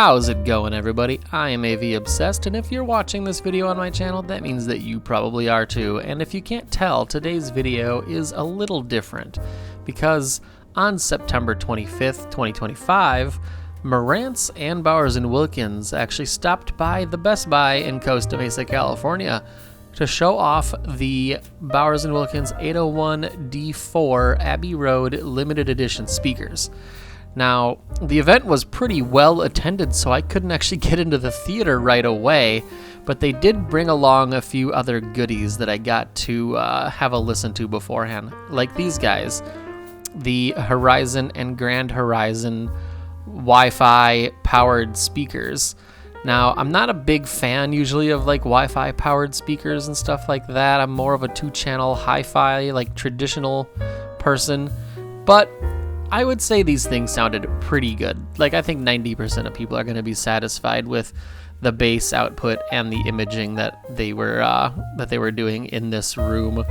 How's it going, everybody? I am AV Obsessed, and if you're watching this video on my channel, that means that you probably are too. And if you can't tell, today's video is a little different, because on September 25th, 2025, Marantz and Bowers & Wilkins actually stopped by the Best Buy in Costa Mesa, California, to show off the Bowers & Wilkins 801D4 Abbey Road Limited Edition speakers. Now, the event was pretty well attended, so I couldn't actually get into the theater right away, but they did bring along a few other goodies that I got to have a listen to beforehand, like these guys, the Horizon and Grand Horizon Wi-Fi powered speakers. Now, I'm not a big fan usually of like Wi-Fi powered speakers and stuff like that. I'm more of a 2-channel hi-fi, like traditional person, but I would say these things sounded pretty good. Like, I think 90% of people are going to be satisfied with the bass output and the imaging that they were doing in this room.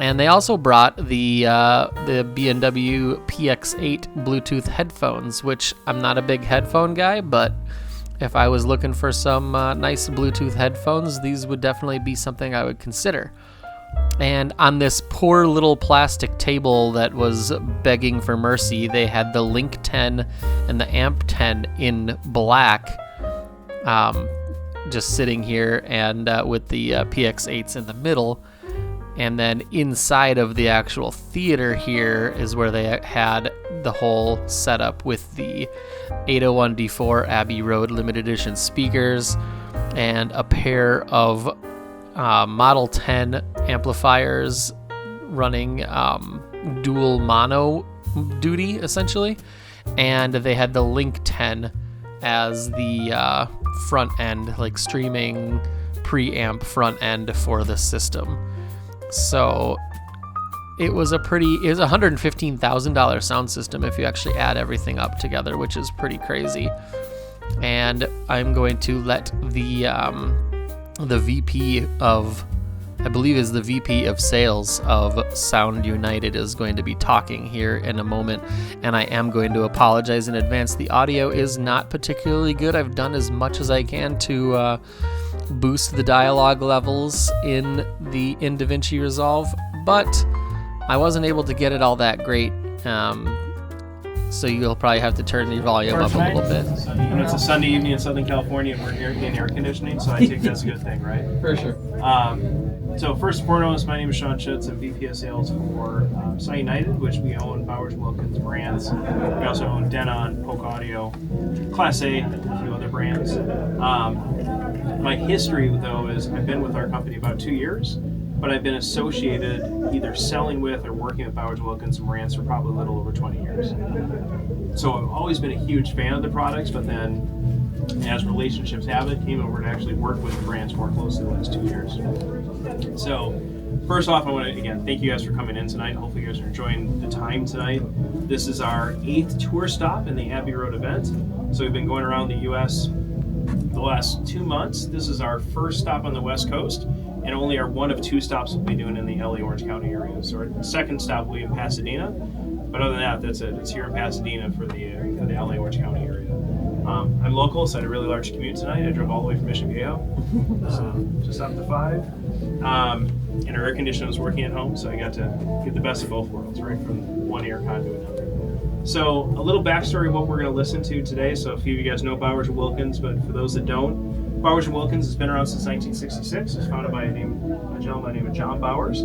And they also brought the B&W PX8 Bluetooth headphones, which I'm not a big headphone guy, but if I was looking for some nice Bluetooth headphones, these would definitely be something I would consider. And on this poor little plastic table that was begging for mercy, they had the Link 10 and the Amp 10 in black, just sitting here, and with the PX8s in the middle. And then inside of the actual theater here is where they had the whole setup with the 801D4 Abbey Road Limited Edition speakers and a pair of Model 10 amplifiers running dual mono duty, essentially. And they had the Link 10 as the front end, like streaming preamp front end for the system. So it was a $115,000 sound system if you actually add everything up together, which is pretty crazy. And I'm going to let the VP of, I believe is the VP of sales of Sound United, is going to be talking here in a moment, and I am going to apologize in advance. The audio is not particularly good. I've done as much as I can to boost the dialogue levels in DaVinci Resolve, but I wasn't able to get it all that great, so you'll probably have to turn your volume up a little bit. And it's a Sunday evening in Southern California, and we're here in air conditioning, so I think that's a good thing, right? For sure. So first and foremost, my name is Sean Schutz. I'm VP of Sales for Sound United, which we own Bowers & Wilkins brands. We also own Denon, Polk Audio, Class A, a few other brands. My history, though, is I've been with our company about 2 years, but I've been associated either selling with or working with Bowers & Wilkins and Marantz for probably a little over 20 years. So I've always been a huge fan of the products, but then as relationships have it, came over to actually work with the brands more closely the last 2 years. So first off, I want to, again, thank you guys for coming in tonight. Hopefully you guys are enjoying the time tonight. This is our 8th tour stop in the Abbey Road event. So we've been going around the U.S. the last 2 months. This is our first stop on the West Coast, and only our one of 2 stops we'll be doing in the LA Orange County area. So our second stop will be in Pasadena, but other than that, that's it. It's here in Pasadena for the LA Orange County area. I'm local, so I had a really large commute tonight. I drove all the way from Mission Viejo, just up to 5. And our air conditioner was working at home, so I got to get the best of both worlds, right, from one air con to another. So a little backstory of what we're going to listen to today. So a few of you guys know Bowers & Wilkins, but for those that don't, Bowers & Wilkins has been around since 1966. It was founded by a gentleman by the name of John Bowers.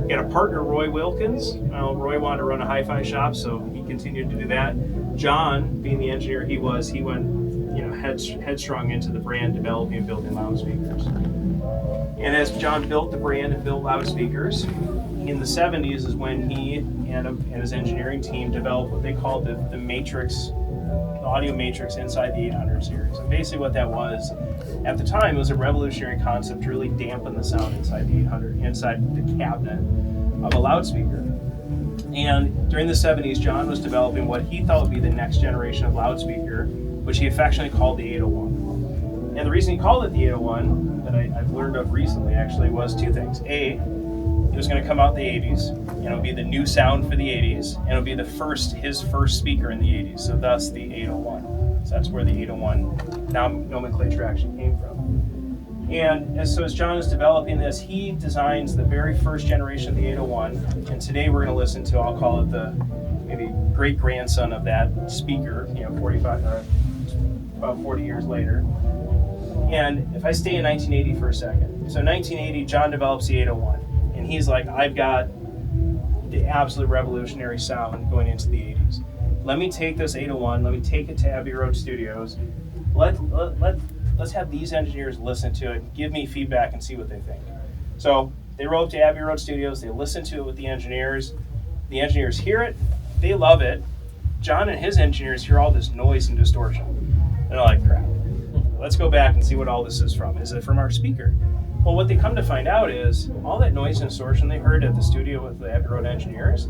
He had a partner, Roy Wilkins. Roy wanted to run a hi-fi shop, so he continued to do that. John, being the engineer he was, he went headstrong into the brand developing and building loudspeakers. And as John built the brand and built loudspeakers, in the 70s is when he and his engineering team developed what they called the matrix, the audio matrix inside the 800 series. And basically what that was, at the time, it was a revolutionary concept to really dampen the sound inside the 800, inside the cabinet of a loudspeaker. And during the 70s, John was developing what he thought would be the next generation of loudspeaker, which he affectionately called the 801. And the reason he called it the 801, that I've learned of recently actually, was 2 things. A, it was going to come out in the 80s, and it would be the new sound for the 80s, and it would be his first speaker in the 80s, so thus the 801. So that's where the 801 nomenclature actually came from. And as John is developing this, he designs the very first generation of the 801. And today we're going to listen to, I'll call it the maybe great grandson of that speaker, 45, about 40 years later. And if I stay in 1980 for a second. So 1980, John develops the 801. And he's like, I've got the absolute revolutionary sound going into the 80s. Let me take this 801, let me take it to Abbey Road Studios. Let's have these engineers listen to it, give me feedback and see what they think. So they roll up to Abbey Road Studios, they listen to it with the engineers hear it, they love it. John and his engineers hear all this noise and distortion. And they're like, crap, let's go back and see what all this is from. Is it from our speaker? Well, what they come to find out is all that noise and distortion they heard at the studio with the Abbey Road engineers,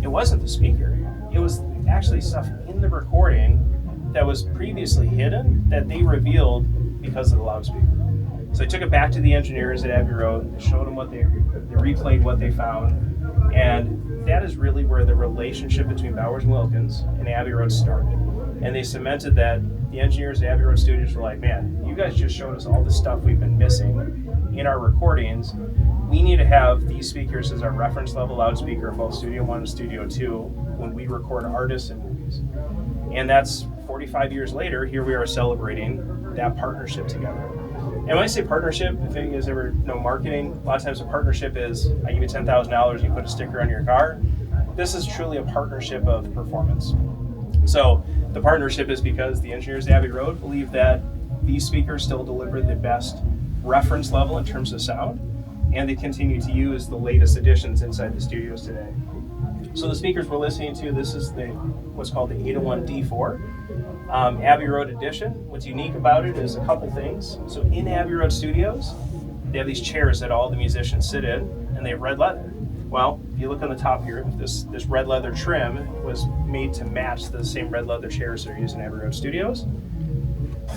it wasn't the speaker. It was actually stuff in the recording that was previously hidden that they revealed because of the loudspeaker. So they took it back to the engineers at Abbey Road, they showed them they replayed what they found, and that is really where the relationship between Bowers and Wilkins and Abbey Road started. And they cemented that. The engineers at Abbey Road Studios were like, man, you guys just showed us all the stuff we've been missing in our recordings. We need to have these speakers as our reference level loudspeaker in both Studio 1 and Studio 2 when we record artists and movies. And that's 45 years later, here we are celebrating that partnership together. And when I say partnership, if you guys ever know marketing, a lot of times a partnership is, I give you $10,000, you put a sticker on your car. This is truly a partnership of performance. So the partnership is because the engineers at Abbey Road believe that these speakers still deliver the best reference level in terms of sound, and they continue to use the latest additions inside the studios today. So the speakers we're listening to, this is what's called the 801 D4 Abbey Road edition. What's unique about it is a couple things. So in Abbey Road Studios, they have these chairs that all the musicians sit in, and they have red leather. Well, if you look on the top here, this red leather trim was made to match the same red leather chairs they're using in Abbey Road Studios.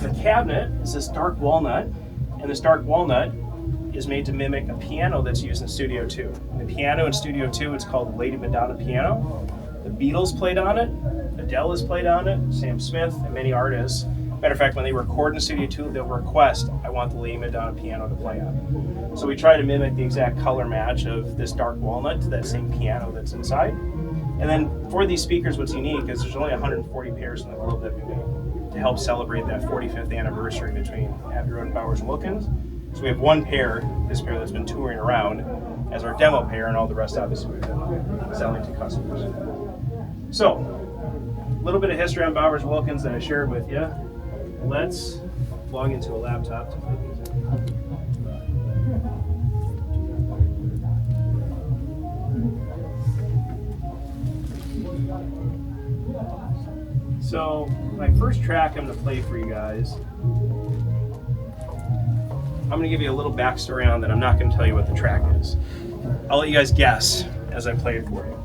The cabinet is this dark walnut, and this dark walnut is made to mimic a piano that's used in Studio 2. The piano in Studio 2, it's called Lady Madonna piano. The Beatles played on it, Adele has played on it, Sam Smith, and many artists. Matter of fact, when they record in Studio 2, they'll request, I want the Lady Madonna piano to play on. So we try to mimic the exact color match of this dark walnut to that same piano that's inside. And then for these speakers, what's unique is there's only 140 pairs in the world that we made to help celebrate that 45th anniversary between Abbey Road and Bowers and Wilkins. So we have one pair, this pair that's been touring around as our demo pair, and all the rest obviously we've been selling to customers. So, a little bit of history on Bowers and Wilkins that I shared with you. Let's log into a laptop to play music. So, my first track I'm going to play for you guys, I'm going to give you a little backstory on that. I'm not going to tell you what the track is. I'll let you guys guess as I play it for you.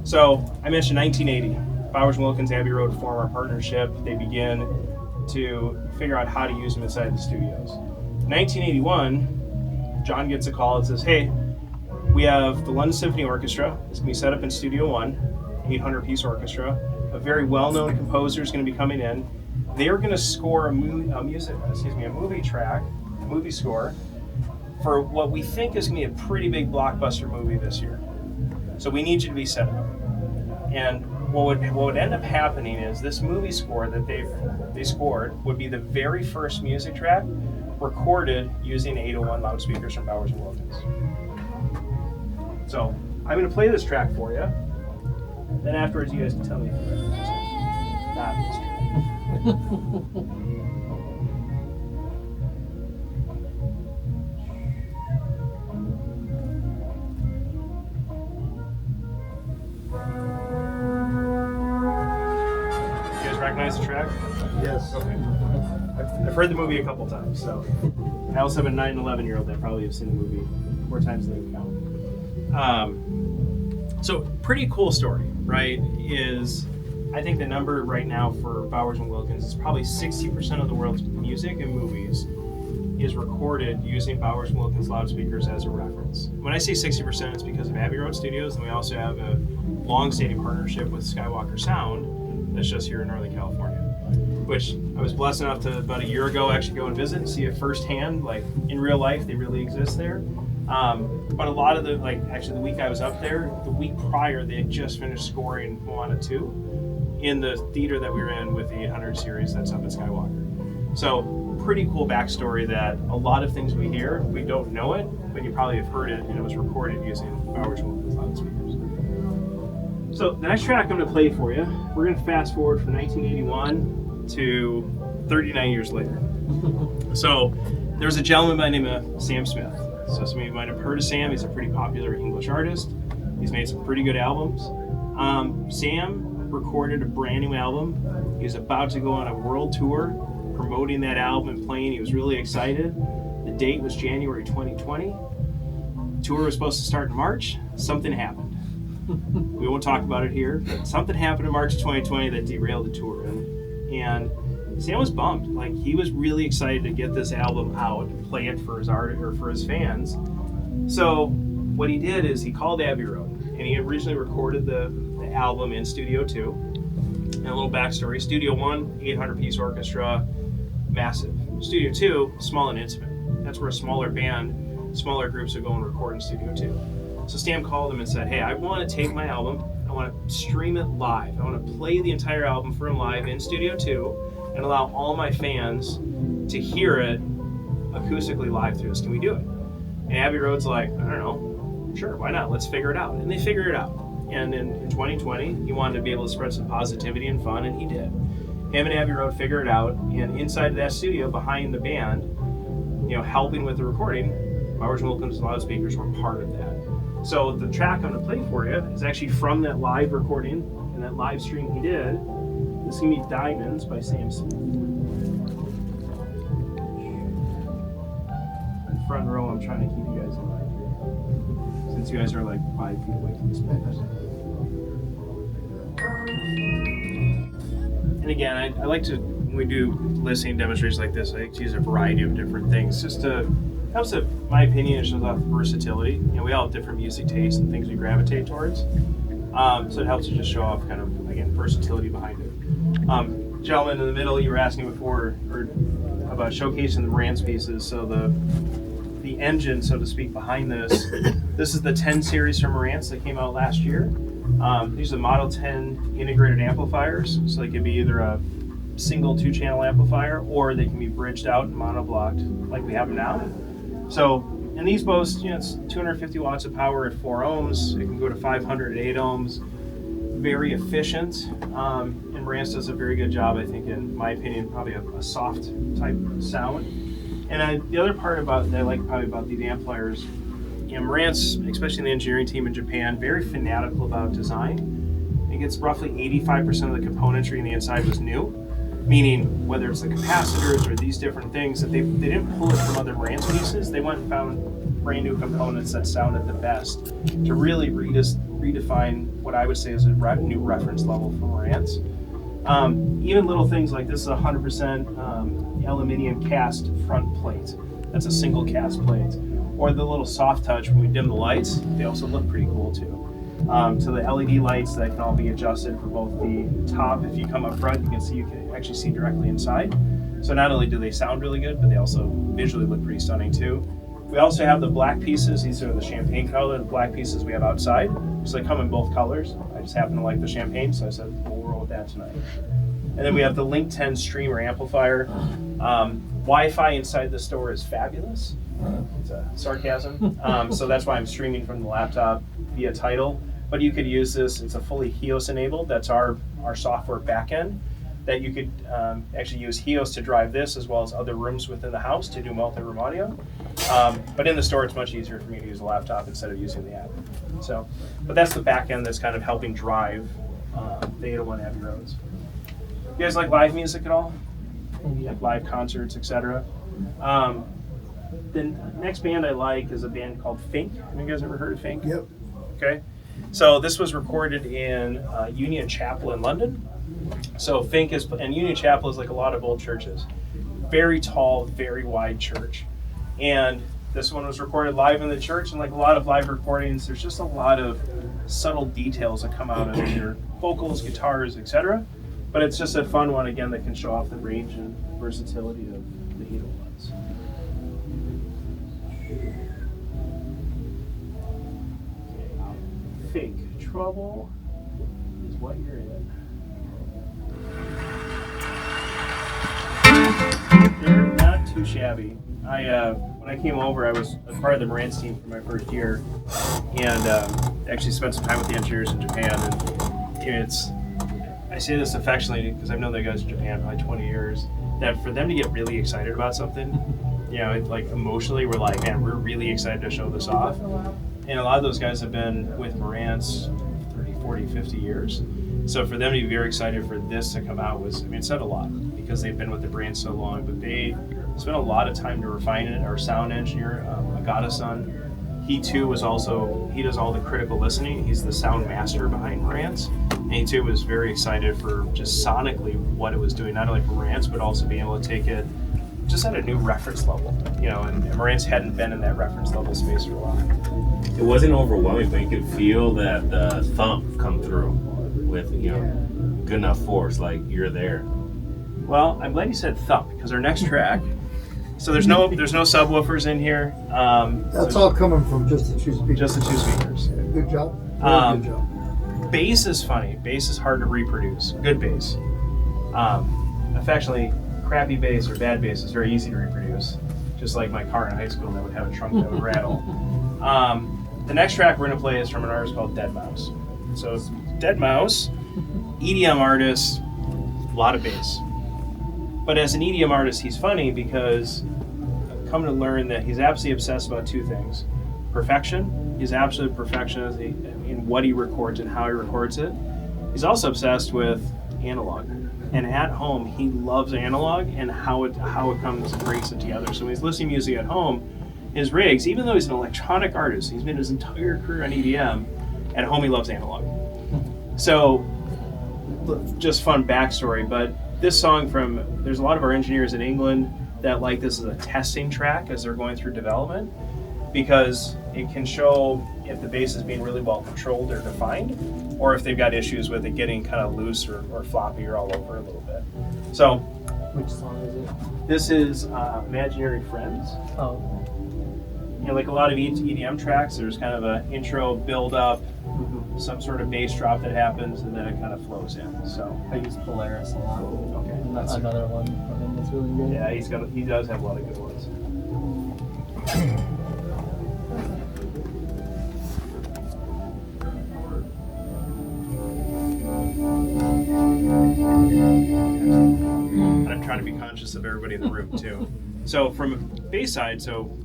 So, I mentioned 1980. Bowers and Wilkins, Abbey Road form our partnership. They begin to figure out how to use them inside the studios. 1981, John gets a call and says, hey, we have the London Symphony Orchestra. It's going to be set up in Studio 1, 800-piece orchestra. A very well-known composer is going to be coming in. They're going to score a movie track, a movie score, for what we think is going to be a pretty big blockbuster movie this year. So we need you to be set up. And what would end up happening is this movie score that they scored would be the very first music track recorded using 801 loudspeakers from Bowers and Wilkins. So I'm going to play this track for you. Then afterwards, you guys can tell me if you recognize it. Not this track. Recognize the track? Yes. Okay. I've heard the movie a couple times, so. I also have a 9 and 11-year-old that probably have seen the movie 4 times they can count. So, pretty cool story, right? I think the number right now for Bowers and Wilkins is probably 60% of the world's music and movies is recorded using Bowers and Wilkins loudspeakers as a reference. When I say 60%, it's because of Abbey Road Studios, and we also have a long-standing partnership with Skywalker Sound, that's just here in Northern California. which I was blessed enough to about a year ago actually go and visit and see it firsthand, like in real life, they really exist there. But a lot of the, actually the week I was up there, the week prior, they had just finished scoring Moana 2 in the theater that we were in with the 800 series that's up at Skywalker. So pretty cool backstory that a lot of things we hear, we don't know it, but you probably have heard it, and it was recorded using Bowers Wilkins loudspeakers. So the next track I'm going to play for you, we're going to fast forward from 1981 to 39 years later. So there's a gentleman by the name of Sam Smith. So some of you might have heard of Sam. He's a pretty popular English artist. He's made some pretty good albums. Sam recorded a brand new album. He was about to go on a world tour promoting that album and playing. He was really excited. The date was January 2020. The tour was supposed to start in March. Something happened. We won't talk about it here, but something happened in March 2020 that derailed the tour. And Sam was bummed. Like, he was really excited to get this album out and play it for his art or for his fans. So what he did is he called Abbey Road, and he originally recorded the album in Studio 2. And a little backstory: Studio 1, 800-piece orchestra, massive. Studio 2, small and intimate. That's where a smaller band, smaller groups would go and record in Studio 2. So Sam called him and said, hey, I want to take my album, I want to stream it live. I want to play the entire album for him live in Studio 2 and allow all my fans to hear it acoustically live through this. Can we do it? And Abbey Road's like, I don't know, sure, why not? Let's figure it out. And they figured it out. And in 2020, he wanted to be able to spread some positivity and fun, and he did. Him and Abbey Road figured it out, and inside of that studio, behind the band, helping with the recording, Bowers Wilkins loudspeakers were part of that. So the track I'm going to play for you is actually from that live recording and that live stream he did. This is going to be Diamonds by Sam Smith. In front row, I'm trying to keep you guys in line here, since you guys are like 5 feet away from the speakers. And again, I like to, when we do listening demonstrations like this, I like to use a variety of different things just to helps, in my opinion, it shows off versatility. We all have different music tastes and things we gravitate towards. So it helps to just show off kind of, again, versatility behind it. Gentleman in the middle, you were asking before about showcasing the Marantz pieces. So the engine, so to speak, behind this is the 10 series from Marantz that came out last year. These are the Model 10 integrated amplifiers. So they could be either a single 2-channel amplifier, or they can be bridged out and monoblocked like we have them now. So, and these boast, it's 250 watts of power at 4 ohms. It can go to 500 at 8 ohms. Very efficient. And Marantz does a very good job, I think, in my opinion, probably a soft type sound. And the other part that I like probably about these amplifiers, Marantz, especially the engineering team in Japan, very fanatical about design. I think it's roughly 85% of the componentry in the inside was new. Meaning, whether it's the capacitors or these different things, that they didn't pull it from other Marantz pieces. They went and found brand new components that sounded the best to really redefine what I would say is a new reference level for Marantz. Even little things like this is a 100% aluminum cast front plate. That's a single cast plate. Or the little soft touch when we dim the lights, they also look pretty cool too. So the LED lights that can all be adjusted for both the top. If you come up front, you can actually see directly inside. So not only do they sound really good, but they also visually look pretty stunning too. We also have the black pieces. These are the champagne color. The black pieces we have outside. So they come in both colors. I just happen to like the champagne, so I said we'll roll with that tonight. And then we have the Link 10 streamer amplifier. Wi-Fi inside the store is fabulous. It's a sarcasm. So that's why I'm streaming from the laptop via Tidal. But you could use this, it's a fully HEOS enabled, that's our software backend, that you could actually use HEOS to drive this as well as other rooms within the house to do multi-room audio. But in the store, it's much easier for me to use a laptop instead of using the app. So, but that's the backend that's kind of helping drive the 801 Abbey Roads. You guys like live music at all? Like live concerts, etc.? The next band I like is a band called Fink. Have you guys ever heard of Fink? Yep. Okay. So this was recorded in Union Chapel in London. So Fink and Union Chapel is like a lot of old churches. Very tall, very wide church. And this one was recorded live in the church, and like a lot of live recordings, there's just a lot of subtle details that come out of your vocals, guitars, etc. But it's just a fun one, again, that can show off the range and versatility of the Hilo ones. Fake trouble is what you're in. They're not too shabby. When I came over, I was a part of the Marantz team for my first year, and actually spent some time with the engineers in Japan. And I say this affectionately because I've known the guys in Japan for like 20 years. That for them to get really excited about something, like emotionally, we're like, man, we're really excited to show this off. And a lot of those guys have been with Marantz 30, 40, 50 years. So for them to be very excited for this to come out it said a lot because they've been with the brand so long. But they spent a lot of time to refine it. Our sound engineer, Agata-san, he too he does all the critical listening. He's the sound master behind Marantz. And he too was very excited for just sonically what it was doing, not only for Marantz, but also being able to take it just at a new reference level. And Marantz hadn't been in that reference level space for a while. It wasn't overwhelming, but you could feel that the thump come through with good enough force, like you're there. Well, I'm glad you said thump because our next track. So there's no subwoofers in here. That's all coming from just the two speakers. Just the two speakers. Good job. Very good job. Bass is funny. Bass is hard to reproduce. Good bass. Affectionately, crappy bass or bad bass is very easy to reproduce. Just like my car in high school that would have a trunk that would rattle. The next track we're going to play is from an artist called Deadmau5. So Deadmau5, EDM artist, a lot of bass. But as an EDM artist, he's funny because I've come to learn that he's absolutely obsessed about two things. Perfection. He's absolute perfectionist in what he records and how he records it. He's also obsessed with analog. And at home, he loves analog and how it comes and brings it together. So when he's listening to music at home, his rigs, even though he's an electronic artist, he's made his entire career on EDM, at home he loves analog. So, just fun backstory, but this song there's a lot of our engineers in England that like this as a testing track as they're going through development, because it can show if the bass is being really well controlled or defined, or if they've got issues with it getting kind of loose or floppy or all over a little bit. So, Which song is it? this is Imaginary Friends. Oh. Like a lot of EDM tracks, there's kind of an intro, build up, some sort of bass drop that happens, and then it kind of flows in. So I use Polaris a lot. okay, And that's another one from him that's really good. yeah, he does have a lot of good ones. And I'm trying to be conscious of everybody in the room too. So from a bass side, so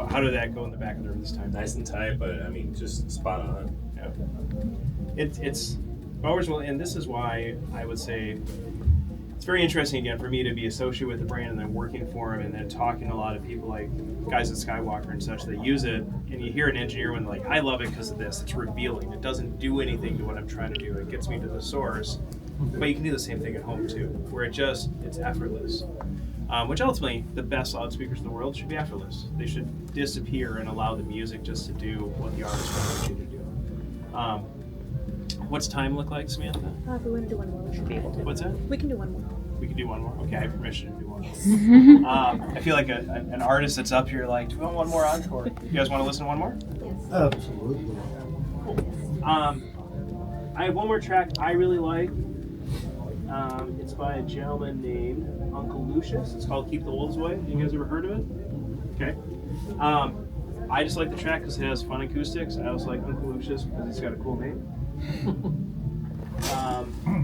how did that go in the back of the room this time? Nice and tight, but just spot on. Yeah. It's always well, and this is why I would say it's very interesting again for me to be associated with the brand and then working for them and then talking to a lot of people like guys at Skywalker and such that use it, and you hear an engineer when like, I love it because of this. It's revealing. It doesn't do anything to what I'm trying to do. It gets me to the source. But you can do the same thing at home too, where it's effortless. Which ultimately, the best loudspeakers in the world should be effortless. They should disappear and allow the music just to do what the artist wants you to do. What's time look like, Samantha? If we want to do one more, we should be able to. What's that? We can do one more. We can do one more? Okay, I have permission to do one more. I feel like an artist that's up here like, do we want one more encore? You guys want to listen to one more? Yes. Absolutely. I have one more track I really like. It's by a gentleman named Uncle Lucius. It's called Keep the Wolves Away. You guys ever heard of it? Okay. I just like the track because it has fun acoustics. I also like Uncle Lucius because he's got a cool name.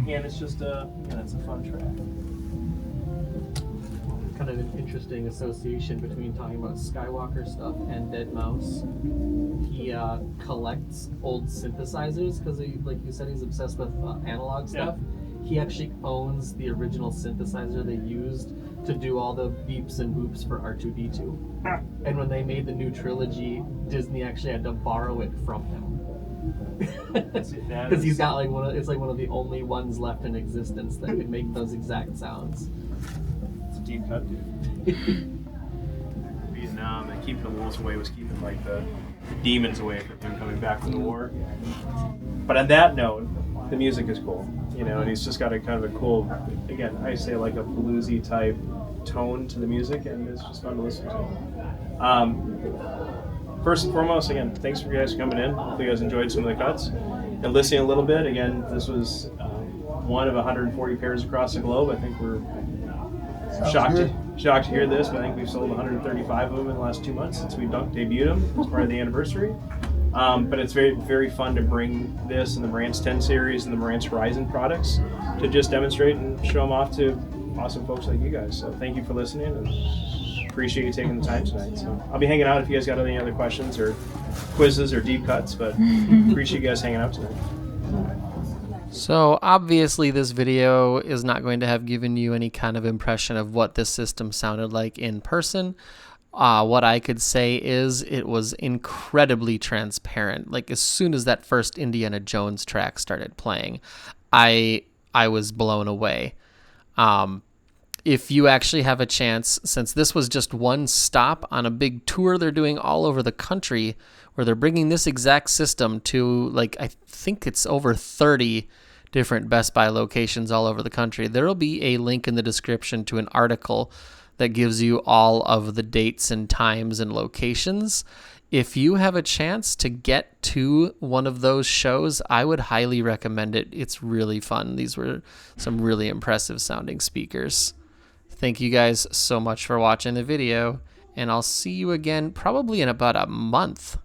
And it's just it's a fun track. Kind of an interesting association between talking about Skywalker stuff and Deadmau5. He collects old synthesizers because, like you said, he's obsessed with analog stuff. Yeah. He actually owns the original synthesizer they used to do all the beeps and boops for R2-D2. And when they made the new trilogy, Disney actually had to borrow it from him. Because he's got it's one of the only ones left in existence that could make those exact sounds. It's a deep cut, dude. Vietnam, and keeping the wolves away was keeping like the demons away from him coming back from the war. But on that note, the music is cool. you know, and he's just got a kind of a cool, again, I say like a bluesy type tone to the music, and it's just fun to listen to. First and foremost, again, thanks for you guys coming in. Hopefully you guys enjoyed some of the cuts and listening a little bit. Again, this was one of 140 pairs across the globe. I think we're shocked to hear this, but I think we've sold 135 of them in the last 2 months since we debuted them as part of the anniversary. But it's very, very fun to bring this and the Marantz 10 series and the Marantz Horizon products to just demonstrate and show them off to awesome folks like you guys. So thank you for listening, and appreciate you taking the time tonight. So I'll be hanging out if you guys got any other questions or quizzes or deep cuts, but appreciate you guys hanging out tonight. So obviously this video is not going to have given you any kind of impression of what this system sounded like in person. What I could say is it was incredibly transparent. Like as soon as that first Indiana Jones track started playing, I was blown away. If you actually have a chance, since this was just one stop on a big tour they're doing all over the country, where they're bringing this exact system to, like, I think it's over 30 different Best Buy locations all over the country. There will be a link in the description to an article that gives you all of the dates and times and locations. If you have a chance to get to one of those shows, I would highly recommend it. It's really fun. These were some really impressive sounding speakers. Thank you guys so much for watching the video, and I'll see you again probably in about a month.